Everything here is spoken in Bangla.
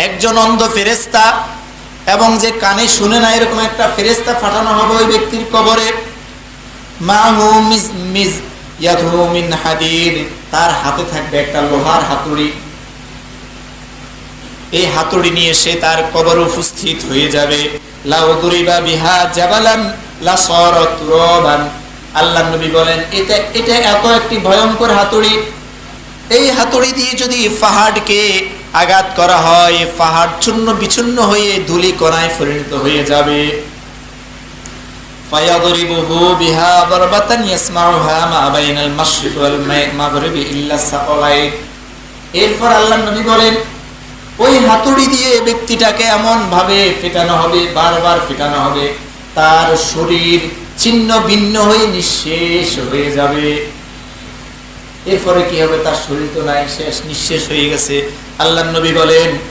একজন অন্ধ ফেরেশতা এবং যে কানে শুনে না এরকম একটা ফেরেশতা পাঠানো হবে ওই ব্যক্তির কবরে। মাহু মিজ ইয়াতহু মিন হাদিদ, তার হাতে থাকবে একটা লোহার হাতুড়ি। এই হাতুড়ি নিয়ে সে তার কবরে উপস্থিত হয়ে যাবে। লাউ দুরিবা বিহা জাবালান লা সারাত তুরাবান। আল্লাহর নবী বলেন এটা এত একটি ভয়ঙ্কর হাতুড়ি, এই হাতুড়ি দিয়ে যদি পাহাড়কে আঘাত করা হয়, পাহাড় চূর্ণ বিচূর্ণ হয়ে ধুলি কণায় পরিণত হয়ে যাবে। ফায়াদরিবুহু বিহা দারবাতান ইয়াসমাউহা মা বাইনাল মাশরিক ওয়াল মাগরিবি ইল্লা সাকালাইন। এরপর আল্লাহর নবী বলেন ওই হাতুড়ি দিয়ে ব্যক্তিটাকে এমন ভাবে ফেটানো হবে, বারবার ফেটানো হবে, তার শরীর ছিন্ন ভিন্ন হয়ে নিঃশেষ হয়ে যাবে। এরপরে কি হবে? তার শরীর তো নাই, শেষ, নিঃশেষ হয়ে গেছে। আল্লাহর নবী বলেন